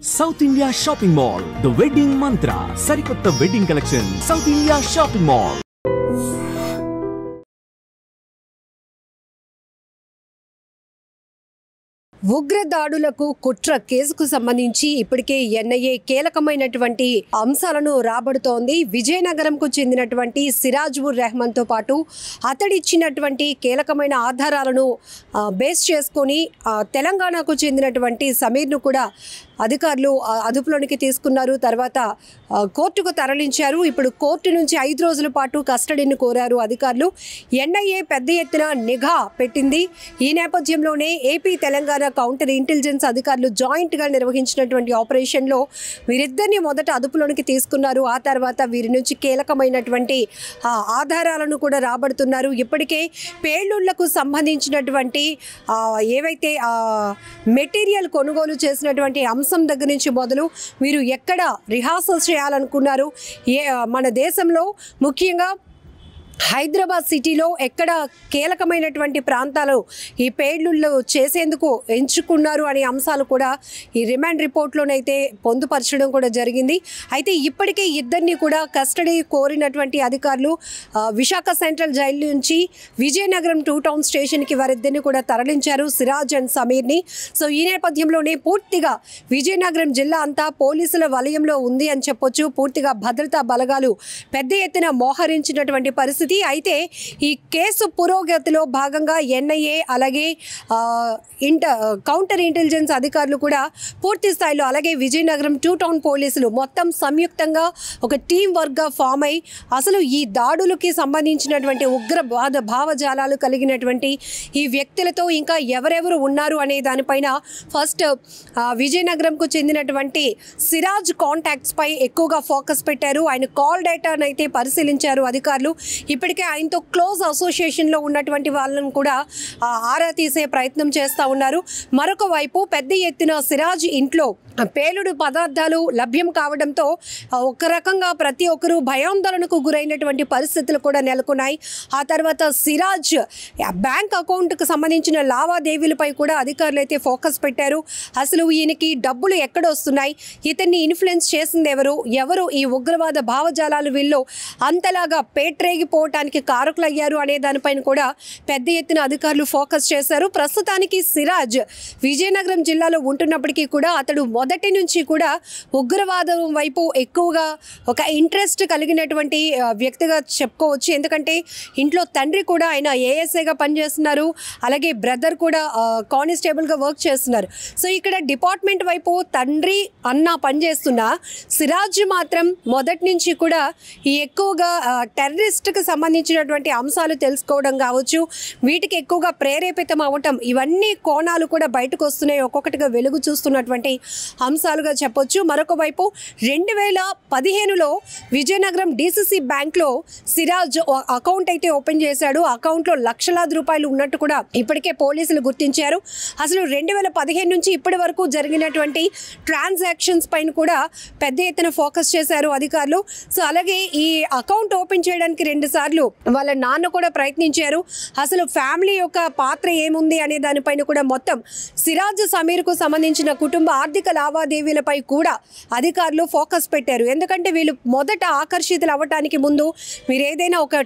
South India Shopping Mall, The Wedding Mantra, Sarikotta Wedding Collection, South India Shopping Mall. ఉగ్రదాడులకు కుట్ర కేసుకు సంబంధించి ఇప్పటికే NIA కీలకమైనటువంటి అంశాలను రాబడుతోంది. విజయనగరంకు చెందినటువంటి సిరాజ్ ఉర్ రెహమాన్ తో పాటు అతడిచ్చినటువంటి కీలకమైన ఆధారాలను బేస్ చేసుకొని తెలంగాణకు చెందినటువంటి సమీర్ను కూడా అధికారులు అదుపులోనికి తీసుకున్నారు. తర్వాత కోర్టుకు తరలించారు. ఇప్పుడు కోర్టు నుంచి 5 రోజుల పాటు కస్టడీని కోరారు అధికారులు. ఎన్ఐఏ పెద్ద ఎత్తున నిఘా పెట్టింది. ఈ నేపథ్యంలోనే ఏపీ తెలంగాణ కౌంటర్ ఇంటెలిజెన్స్ అధికారులు జాయింట్గా నిర్వహించినటువంటి ఆపరేషన్లో వీరిద్దరిని మొదట అదుపులోనికి తీసుకున్నారు. ఆ తర్వాత వీరి నుంచి కీలకమైనటువంటి ఆధారాలను కూడా రాబడుతున్నారు. ఇప్పటికే పేలుళ్లకు సంబంధించినటువంటి ఏవైతే మెటీరియల్ కొనుగోలు చేసినటువంటి అంశం దగ్గర నుంచి మొదలు వీరు ఎక్కడ రిహార్సల్ చేయాలనుకున్నారు, మన దేశంలో ముఖ్యంగా హైదరాబాద్ సిటీలో ఎక్కడ కీలకమైనటువంటి ప్రాంతాలు ఈ పేలుళ్ళు చేసేందుకు ఎంచుకున్నారు అనే అంశాలు కూడా ఈ రిమాండ్ రిపోర్ట్లోనైతే పొందుపరచడం కూడా జరిగింది. అయితే ఇప్పటికే ఇద్దరిని కూడా కస్టడీ కోరినటువంటి అధికారులు విశాఖ సెంట్రల్ జైలు నుంచి విజయనగరం 2 టౌన్ స్టేషన్కి వారిద్దరిని కూడా తరలించారు, సిరాజ్ అండ్ సమీర్ని. సో ఈ నేపథ్యంలోనే పూర్తిగా విజయనగరం జిల్లా అంతా పోలీసుల వలయంలో ఉంది అని చెప్పొచ్చు. పూర్తిగా భద్రతా బలగాలు పెద్ద ఎత్తున మోహరించినటువంటి పరిస్థితి. అయితే ఈ కేసు పురోగతిలో భాగంగా ఎన్ఐఏ అలాగే కౌంటర్ ఇంటెలిజెన్స్ అధికారులు కూడా పూర్తి స్థాయిలో, అలాగే విజయనగరం 2 టౌన్ పోలీసులు మొత్తం సంయుక్తంగా ఒక టీం వర్క్గా ఫామ్ అయి అసలు ఈ దాడులకి సంబంధించినటువంటి ఉగ్రవాద భావజాలాలు కలిగినటువంటి ఈ వ్యక్తులతో ఇంకా ఎవరెవరు ఉన్నారు అనే దానిపైన ఫస్ట్ విజయనగరంకు చెందినటువంటి సిరాజ్ కాంటాక్ట్స్ పై ఎక్కువగా ఫోకస్ పెట్టారు. ఆయన కాల్ డేటాను అయితే పరిశీలించారు అధికారులు. ఇప్పటికే ఆయనతో క్లోజ్ అసోసియేషన్లో ఉన్నటువంటి వాళ్ళను కూడా ఆరా తీసే ప్రయత్నం చేస్తూ ఉన్నారు. మరొక వైపు పెద్ద ఎత్తున సిరాజ్ ఇంట్లో పేలుడు పదార్థాలు లభ్యం కావడంతో ఒక రకంగా ప్రతి ఒక్కరూ భయాందోళనకు గురైనటువంటి పరిస్థితులు కూడా నెలకొన్నాయి. ఆ తర్వాత సిరాజ్ బ్యాంక్ అకౌంట్కు సంబంధించిన లావాదేవీలపై కూడా అధికారులు అయితే ఫోకస్ పెట్టారు. అసలు ఈయనకి డబ్బులు ఎక్కడ వస్తున్నాయి, ఇతన్ని ఇన్ఫ్లుయెన్స్ చేసింది ఎవరు ఈ ఉగ్రవాద భావజాలాలు వీళ్ళు అంతలాగా పేట్రేగిపోవటానికి కారకులయ్యారు అనే దానిపైన కూడా పెద్ద ఎత్తున అధికారులు ఫోకస్ చేశారు. ప్రస్తుతానికి సిరాజ్ విజయనగరం జిల్లాలో ఉంటున్నప్పటికీ కూడా అతడు మొదటి నుంచి కూడా ఉగ్రవాదం వైపు ఎక్కువగా ఒక ఇంట్రెస్ట్ కలిగినటువంటి వ్యక్తిగా చెప్పుకోవచ్చు. ఎందుకంటే ఇంట్లో తండ్రి కూడా ఆయన ఏఎస్ఐగా పనిచేస్తున్నారు, అలాగే బ్రదర్ కూడా కానిస్టేబుల్గా వర్క్ చేస్తున్నారు. సో ఇక్కడ డిపార్ట్మెంట్ వైపు తండ్రి అన్న పనిచేస్తున్న సిరాజ్ మాత్రం మొదటి నుంచి కూడా ఈ ఎక్కువగా టెర్రరిస్ట్కి సంబంధించినటువంటి అంశాలు తెలుసుకోవడం కావచ్చు, వీటికి ఎక్కువగా ప్రేరేపితం అవ్వటం, ఇవన్నీ కోణాలు కూడా బయటకు వస్తున్నాయి, ఒక్కొక్కటిగా వెలుగు చూస్తున్నటువంటి అంశాలుగా చెప్పొచ్చు. మరొక వైపు 2015లో విజయనగరం డిసిసి బ్యాంక్లో సిరాజ్ అకౌంట్ అయితే ఓపెన్ చేశాడు. అకౌంట్లో లక్షలాది రూపాయలు ఉన్నట్టు కూడా ఇప్పటికే పోలీసులు గుర్తించారు. అసలు 2015 నుంచి ఇప్పటి వరకు జరిగినటువంటి ట్రాన్సాక్షన్స్ పైన కూడా పెద్ద ఎత్తున ఫోకస్ చేశారు అధికారులు. సో అలాగే ఈ అకౌంట్ ఓపెన్ చేయడానికి 2 సార్లు వాళ్ళ నాన్న కూడా ప్రయత్నించారు. అసలు ఫ్యామిలీ యొక్క పాత్ర ఏముంది అనే దానిపైన కూడా మొత్తం సిరాజ్ సమీర్కు సంబంధించిన కుటుంబ ఆర్థిక లావాదేవీలపై కూడా అధికారులు ఫోకస్ పెట్టారు. ఎందుకంటే వీళ్ళు మొదట ఆకర్షితులు అవ్వటానికి ముందు మీరు ఏదైనా ఒక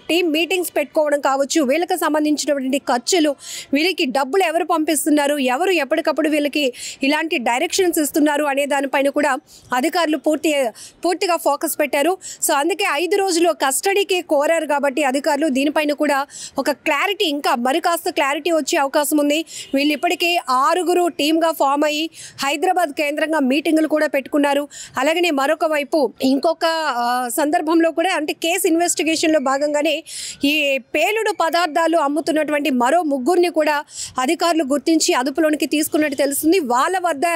టీమ్ మీటింగ్స్ పెట్టుకోవడం కావచ్చు, వీళ్ళకి సంబంధించినటువంటి ఖర్చులు, వీళ్ళకి డబ్బులు ఎవరు పంపిస్తున్నారు, ఎవరు ఎప్పటికప్పుడు వీళ్ళకి ఇలాంటి డైరెక్షన్స్ ఇస్తున్నారు అనే దానిపైన కూడా అధికారులు పూర్తిగా ఫోకస్ పెట్టారు. సో అందుకే 5 రోజులు కస్టడీకి కోరారు కాబట్టి అధికారులు దీనిపైన కూడా ఒక క్లారిటీ, ఇంకా మరి కాస్త క్లారిటీ వచ్చే అవకాశం ఉంది. వీళ్ళు ఇప్పటికే 6 టీమ్గా ఫామ్ అయ్యి హైదరాబాద్ కేంద్రంగా మీటింగులు కూడా పెట్టుకున్నారు. అలాగనే మరొక వైపు ఇంకొక సందర్భంలో కూడా, అంటే కేసు ఇన్వెస్టిగేషన్లో భాగంగానే ఈ పేలుడు పదార్థాలు అమ్ముతున్నటువంటి మరో 3 కూడా అధికారులు గుర్తించి అదుపులోనికి తీసుకున్నట్టు తెలుస్తుంది. వాళ్ళ వద్ద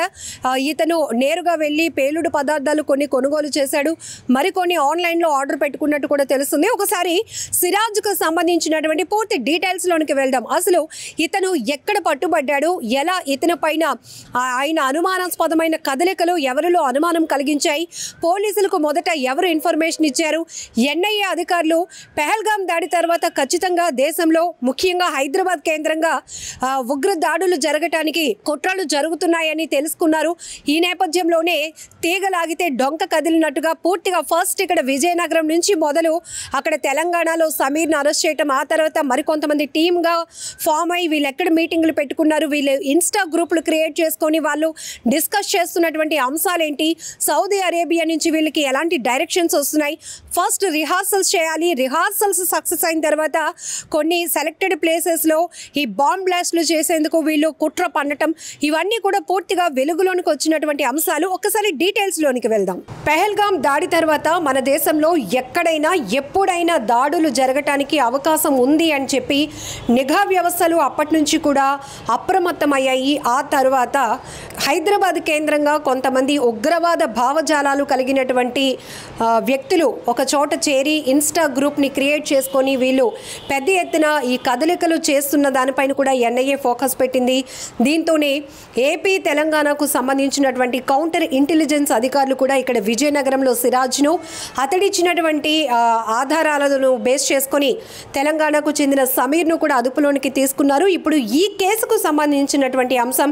ఇతను నేరుగా వెళ్ళి పేలుడు పదార్థాలు కొన్ని కొనుగోలు చేశాడు, మరికొన్ని ఆన్లైన్లో ఆర్డర్ పెట్టుకున్నట్టు కూడా తెలుస్తుంది. ఒకసారి మరి సిరాజ్కు సంబంధించినటువంటి పూర్తి డీటెయిల్స్లోనికి వెళ్దాం. అసలు ఇతను ఎక్కడ పట్టుబడ్డాడు, ఎలా ఇతని పైన ఆయన అనుమానాస్పదమైన కదలికలు ఎవరిలో అనుమానం కలిగించాయి, పోలీసులకు మొదట ఎవరు ఇన్ఫర్మేషన్ ఇచ్చారు, ఎన్ఐఏ అధికారులు పెహల్గాం దాడి తర్వాత ఖచ్చితంగా దేశంలో ముఖ్యంగా హైదరాబాద్ కేంద్రంగా ఉగ్ర దాడులు జరగటానికి కుట్రలు జరుగుతున్నాయని తెలుసుకున్నారు. ఈ నేపథ్యంలోనే తీగలాగితే డొంక కదిలినట్టుగా పూర్తిగా ఫస్ట్ ఇక్కడ విజయనగరం నుంచి మొదలు అక్కడ తెలంగాణలో సమీర్ను అరెస్ట్ చేయటం, ఆ తర్వాత మరికొంతమంది టీమ్గా ఫామ్ అయ్యి వీళ్ళు ఎక్కడ మీటింగులు పెట్టుకున్నారు, వీళ్ళు ఇన్స్టా గ్రూపులు క్రియేట్ చేసుకొని వాళ్ళు డిస్కస్ చేస్తున్నటువంటి అంశాలేంటి, సౌదీ అరేబియా నుంచి వీళ్ళకి ఎలాంటి డైరెక్షన్స్ వస్తున్నాయి, ఫస్ట్ రిహార్సల్స్ చేయాలి, రిహార్సల్స్ సక్సెస్ అయిన తర్వాత కొన్ని సెలెక్టెడ్ ప్లేసెస్లో ఈ బాంబ్ బ్లాస్ట్లు చేసేందుకు వీళ్ళు కుట్ర పన్నటం, ఇవన్నీ కూడా పూర్తిగా వెలుగులోనికి వచ్చినటువంటి అంశాలు. ఒకసారి డీటెయిల్స్లోనికి వెళ్దాం. పెహల్గాం దాడి తర్వాత మన దేశంలో ఎక్కడైనా ఎప్పుడైనా దాడులు జరగటానికి అవకాశం ఉంది అని చెప్పి నిఘా వ్యవస్థలు అప్పటి నుంచి కూడా అప్రమత్తమయ్యాయి. ఆ తర్వాత హైదరాబాద్ కేంద్రంగా కొంతమంది ఉగ్రవాద భావజాలాలు కలిగినటువంటి వ్యక్తులు ఒక చోట చేరి ఇన్స్టా గ్రూప్ని క్రియేట్ చేసుకొని వీళ్ళు పెద్ద ఎత్తున ఈ కదలికలు చేస్తున్న దానిపైన కూడా ఎన్ఐఏ ఫోకస్ పెట్టింది. దీంతోనే ఏపీ తెలంగాణకు సంబంధించినటువంటి కౌంటర్ ఇంటెలిజెన్స్ అధికారులు కూడా ఇక్కడ విజయనగరంలో సిరాజ్ను అతడిచ్చినటువంటి ఆధారాలను బేస్ చేసుకొని తెలంగాణకు చెందిన సమీర్ను కూడా అదుపులోనికి తీసుకున్నారు. ఇప్పుడు ఈ కేసుకు సంబంధించినటువంటి అంశం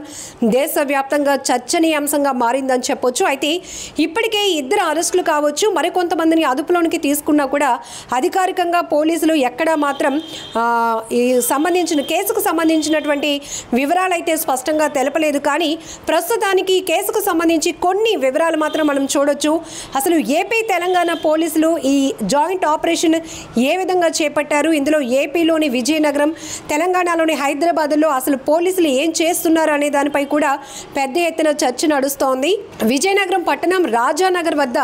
దేశవ్యాప్తంగా చర్చనీయాంశంగా మారిందని చెప్పొచ్చు. అయితే ఇప్పటికే ఇద్దరు అరెస్టులు కావచ్చు, మరికొంతమందిని అదుపులోనికి తీసుకున్నా కూడా అధికారికంగా పోలీసులు ఎక్కడ మాత్రం ఈ కేసుకు సంబంధించినటువంటి వివరాలు అయితే స్పష్టంగా తెలపలేదు. కానీ ప్రస్తుతానికి ఈ కేసుకు సంబంధించి కొన్ని వివరాలు మాత్రం మనం చూడొచ్చు. అసలు ఏపీ తెలంగాణ పోలీసులు ఈ జాయింట్ ఆపరేషన్ ఏ విధంగా చేపట్టారు, ఇందులో ఏపీలోని విజయనగరం, తెలంగాణలోని హైదరాబాద్లో అసలు పోలీసులు ఏం చేస్తున్నారు అనే దానిపై కూడా పెద్ద ఎత్తున చర్చ నడుస్తోంది. విజయనగరం పట్టణం రాజానగర్ వద్ద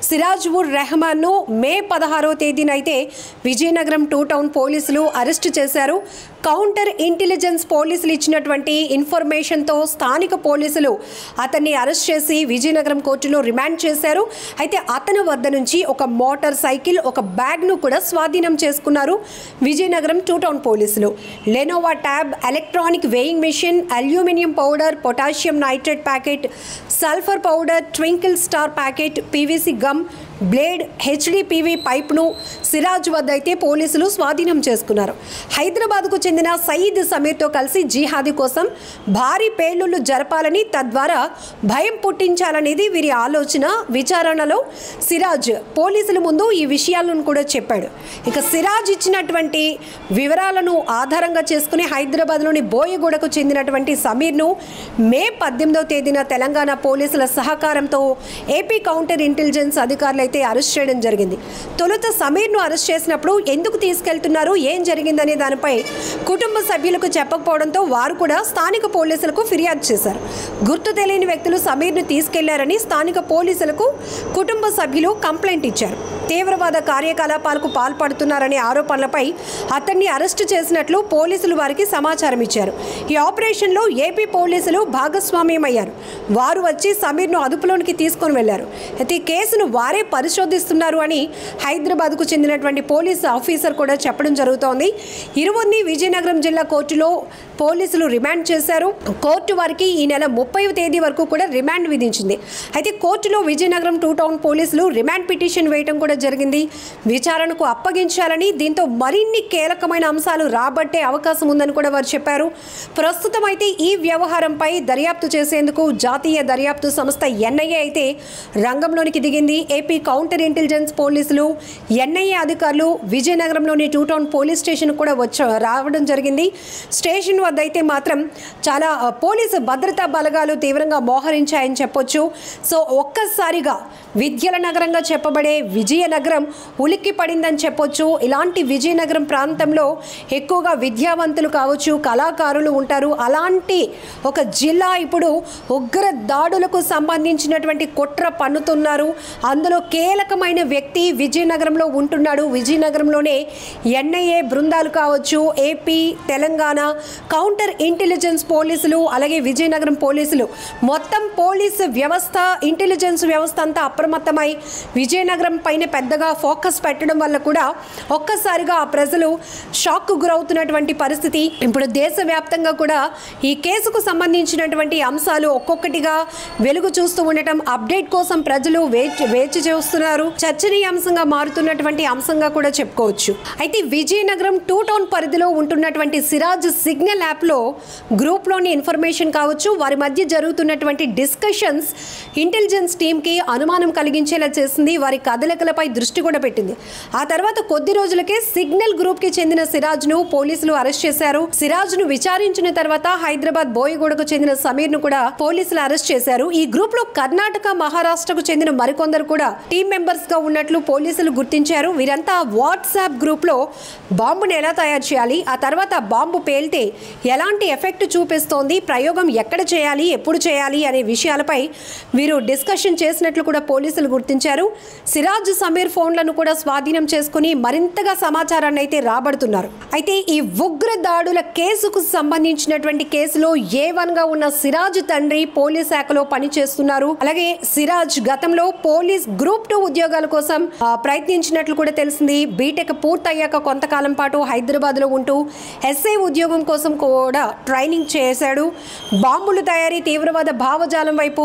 సిరాజ్ ఉర్ రెహమాన్ను మే 16వ తేదీన అయితే విజయనగరం 2 టౌన్ పోలీసులు అరెస్టు చేశారు. కౌంటర్ ఇంటెలిజెన్స్ పోలీసులు ఇచ్చినటువంటి ఇన్ఫర్మేషన్తో స్థానిక పోలీసులు అతన్ని అరెస్ట్ చేసి విజయనగరం కోర్టులో రిమాండ్ చేశారు. అయితే అతని వద్ద నుంచి ఒక మోటార్ సైకిల్, ఒక బ్యాగ్ను కూడా స్వాధీనం చేసుకున్నారు విజయనగరం 2 టౌన్ పోలీసులు. Lenovo tab, electronic weighing machine, aluminium powder, potassium nitrate packet, sulphur powder, twinkle star packet, PVC gum, blade, HDPE పైప్ను సిరాజ్ వద్ద అయితే పోలీసులు స్వాధీనం చేసుకున్నారు. హైదరాబాద్కు చెందిన సయీద్ సమీర్తో కలిసి జిహాదీ కోసం భారీ పేలుళ్లు జరపాలని, తద్వారా భయం పుట్టించాలనేది వీరి ఆలోచన. విచారణలో సిరాజ్ పోలీసుల ముందు ఈ విషయాలను కూడా చెప్పాడు. ఇక సిరాజ్ ఇచ్చినటువంటి వివరాలను ఆధారంగా చేసుకుని హైదరాబాద్లోని బోయగూడకు చెందినటువంటి సమీర్ను మే 18వ తేదీన తెలంగాణ పోలీసుల సహకారంతో ఏపీ కౌంటర్ ఇంటెలిజెన్స్ అధికారులు అయితే అరెస్ట్ చేయడం జరిగింది. తొలుత సమీర్ను అరెస్ట్ చేసినప్పుడు ఎందుకు తీసుకెళ్తున్నారు, ఏం జరిగిందనే దానిపై కుటుంబ సభ్యులకు చెప్పకపోవడంతో వారు కూడా స్థానిక పోలీసులకు ఫిర్యాదు చేశారు. గుర్తు తెలియని వ్యక్తులు సమీర్ను తీసుకెళ్లారని స్థానిక పోలీసులకు కుటుంబ సభ్యులు కంప్లైంట్ ఇచ్చారు. తీవ్రవాద కార్యకలాపాలకు పాల్పడుతున్నారనే ఆరోపణలపై అతన్ని అరెస్టు చేసినట్లు పోలీసులు వారికి సమాచారం ఇచ్చారు. ఈ ఆపరేషన్లో ఏపీ పోలీసులు భాగస్వామ్యమయ్యారు. వారు వచ్చి సమీర్ను అదుపులోనికి తీసుకొని వెళ్లారు. అయితే ఈ కేసును వారే పరిశోధిస్తున్నారు అని హైదరాబాద్కు చెందినటువంటి పోలీసు ఆఫీసర్ కూడా చెప్పడం జరుగుతోంది. ఇరువురిని విజయనగరం జిల్లా కోర్టులో పోలీసులు రిమాండ్ చేశారు. కోర్టు వారికి ఈ నెల 30వ తేదీ వరకు కూడా రిమాండ్ విధించింది. అయితే కోర్టులో విజయనగరం 2 టౌన్ పోలీసులు రిమాండ్ పిటిషన్ వేయడం కూడా జరిగింది. విచారణకు అప్పగించాలని, దీంతో మరిన్ని కీలకమైన అంశాలు రాబట్టే అవకాశం ఉందని కూడా వారు చెప్పారు. ప్రస్తుతం అయితే ఈ వ్యవహారంపై దర్యాప్తు చేసేందుకు జాతీయ దర్యాప్తు సంస్థ ఎన్ఐఏ అయితే రంగంలోనికి దిగింది. ఏపీ కౌంటర్ ఇంటెలిజెన్స్ పోలీసులు, ఎన్ఐఏ అధికారులు విజయనగరంలోని 2 టౌన్ పోలీస్ స్టేషన్ కూడా రావడం జరిగింది. స్టేషన్ వద్ద అయితే మాత్రం చాలా పోలీసు భద్రతా బలగాలు తీవ్రంగా మోహరించాయని చెప్పొచ్చు. సో ఒక్కసారిగా విద్యల నగరంగా చెప్పబడే విజయనగరం ఉలిక్కి పడిందని చెప్పొచ్చు. ఇలాంటి విజయనగరం ప్రాంతంలో ఎక్కువగా విద్యావంతులు కావచ్చు, కళాకారులు ఉంటారు. అలాంటి ఒక జిల్లా ఇప్పుడు ఉగ్ర దాడులకు సంబంధించినటువంటి కుట్ర పన్నుతున్నారు. అందులో కీలకమైన వ్యక్తి విజయనగరంలో ఉంటున్నాడు. విజయనగరంలోనే ఎన్ఐఏ బృందాలు కావచ్చు, ఏపీ, తెలంగాణ కౌంటర్ ఇంటెలిజెన్స్ పోలీసులు అలాగే విజయనగరం పోలీసులు మొత్తం పోలీసు వ్యవస్థ ఇంటెలిజెన్స్ వ్యవస్థ అంతా అప్రమత్తమై విజయనగరం పైన పెద్దగా ఫోకస్ పెట్టడం వల్ల కూడా ఒక్కసారిగా ఆ ప్రజలు షాక్ కు గురవుతున్నటువంటి పరిస్థితి. ఇప్పుడు దేశవ్యాప్తంగా కూడా ఈ కేసుకు సంబంధించినటువంటి అంశాలు ఒక్కొక్కటిగా వెలుగు చూస్తూ ఉండటం, అప్డేట్ కోసం ప్రజలు వేచి చూస్తున్నారు. చర్చనీయాంశంగా మారుతున్నటువంటి అంశంగా కూడా చెప్పుకోవచ్చు. అయితే విజయనగరం 2 టౌన్ పరిధిలో ఉంటున్నటువంటి సిరాజ్ సిగ్నల్ యాప్ లో గ్రూప్ లోని ఇన్ఫర్మేషన్ కావచ్చు, వారి మధ్య జరుగుతున్నటువంటి డిస్కషన్స్ ఇంటెలిజెన్స్ టీమ్ కి అనుమానం కలిగించేలా చేసింది. వారి కదలికలపై దృష్టి కూడా పెట్టింది. ఆ తర్వాత కొద్ది రోజులకే సిగ్నల్ గ్రూప్ కి చెందిన సిరాజ్ ను పోలీసులు అరెస్ట్ చేశారు. సిరాజ్ ను విచారించిన తర్వాత హైదరాబాద్ బోయగూడకు చెందిన సమీర్ ను కూడా పోలీసులు అరెస్ట్ చేశారు. ఈ గ్రూప్ లో కర్ణాటక, మహారాష్ట్రకు చెందిన మరికొందరు కూడా టీమ్ మెంబర్స్ గా ఉన్నట్లు పోలీసులు గుర్తించారు. వీరంతా వాట్సాప్ గ్రూప్ లో బాంబును ఎలా తయారు చేయాలి, ఆ తర్వాత బాంబు పేలితే ఎలాంటి ఎఫెక్ట్ చూపిస్తోంది, ప్రయోగం ఎక్కడ చేయాలి, ఎప్పుడు చేయాలి అనే విషయాలపై వీరు డిస్కషన్ చేసినట్లు కూడా పోలీసులు గుర్తించారు. సిరాజ్, సమీర్ ఫోన్లను కూడా స్వాధీనం చేసుకుని మరింతగా సమాచారాన్ని అయితే రాబడుతున్నారు. అయితే ఈ ఉగ్ర దాడుల కేసుకు సంబంధించినటువంటి కేసులో A1 గా ఉన్న సిరాజ్ తండ్రి పోలీస్ శాఖలో పనిచేస్తున్నారు. అలాగే సిరాజ్ గతంలో పోలీస్ గ్రూప్ 2 ఉద్యోగాల కోసం ప్రయత్నించినట్లు కూడా తెలిసింది. బీటెక్ పూర్తయ్యాక కొంతకాలం పాటు హైదరాబాద్ లో ఉంటూ ఎస్ఐ ఉద్యోగం కోసం కూడా ట్రైనింగ్ చేశాడు. బాంబులు తయారీ, తీవ్రవాద భావజాలం వైపు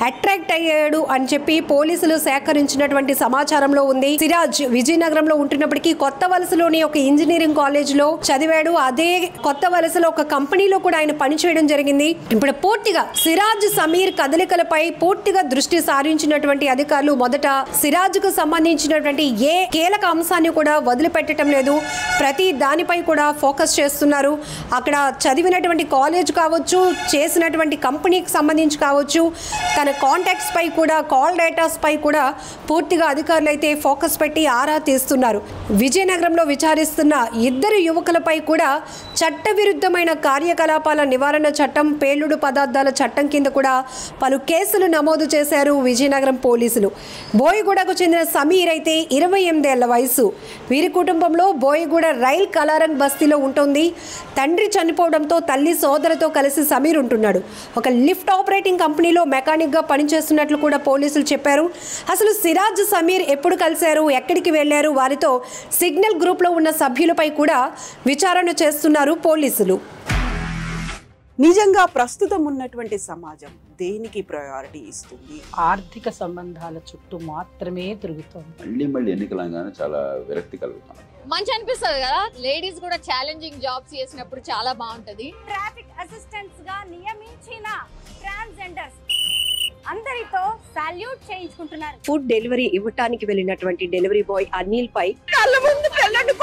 అట్రాక్ట్ అయ్యాడు అని చెప్పి పోలీసులు సేకరించినటువంటి సమాచారంలో ఉంది. సిరాజ్ విజయనగరంలో ఉంటున్నప్పటికీ కొత్త వలసలోని ఒక ఇంజనీరింగ్ కాలేజ్ లో చదివాడు. అదే కొత్త వలసలో ఒక కంపెనీలో కూడా ఆయన పనిచేయడం జరిగింది. ఇప్పుడు పూర్తిగా సిరాజ్, సమీర్ కదలికలపై పూర్తిగా దృష్టి సారించినటువంటి అధికారులు మొదట సిరాజ్ కు సంబంధించినటువంటి ఏ కీలక అంశాన్ని కూడా వదిలిపెట్టడం లేదు. ప్రతి దానిపై కూడా ఫోకస్ చేస్తున్నారు. అక్కడ చదివినటువంటి కాలేజ్ కావచ్చు, చేసినటువంటి కంపెనీకి సంబంధించి కావచ్చు, తన కాంటాక్ట్స్ పై కూడా, కాల్ డేటాస్ పై కూడా పూర్తిగా అధికారులు అయితే ఫోకస్ పెట్టి ఆరా తీస్తున్నారు. విజయనగరంలో విచారిస్తున్న ఇద్దరు యువకులపై కూడా చట్టవిరుద్ధమైన కార్యకలాపాల నివారణ చట్టం, పేలుడు పదార్థాల చట్టం కింద కూడా పలు కేసులు నమోదు చేశారు విజయనగరం పోలీసులు. బోయగూడకు చెందిన సమీర్ అయితే 28 ఏళ్ల వయసు. వీరి కుటుంబంలో బోయగూడ రైల్ కలారంగ్ బస్తీలో ఉంటుంది. తండ్రి చనిపోవడంతో తల్లి, సోదరుతో కలిసి సమీర్ ఉంటున్నాడు. ఒక లిఫ్ట్ ఆపరేటింగ్ కంపెనీలో మెకానిక్గా పనిచేస్తున్నట్లు కూడా పోలీసులు చెప్పారు. అసలు సిరాజ్, సమీర్ ఎప్పుడు కలిశారు, ఎక్కడికి వెళ్లారు, వారితో సిగ్నల్ గ్రూప్లో ఉన్న సభ్యులపై కూడా విచారణ చేస్తున్నారు పోలీసులు. నిజంగా ప్రస్తుతం ఉన్నటువంటి సమాజం దేనికి ప్రయారిటీ ఇస్తుంది? ఆర్థిక సంబంధాల చుట్టూ మాత్రమే తిరుగుతుంది. మళ్ళీ ఎన్నికలంగానే చాలా విరక్తి కలుగుతాను. మంచి అనిపిస్తుంది కదా, లేడీస్ కూడా ఛాలెంజింగ్ జాబ్స్ చేసినప్పుడు చాలా బాగుంటది. ట్రాఫిక్ అసిస్టెంట్స్ గా నియమించిన ట్రాన్స్జెండర్స్ అందరితో సాల్యూట్ చేయించుకుంటున్నారు. ఫుడ్ డెలివరీ ఇవ్వటానికి వెళ్ళినటువంటి డెలివరీ బాయ్ అనిల్ పై కళ్ళ ముందు పెళ్ళండి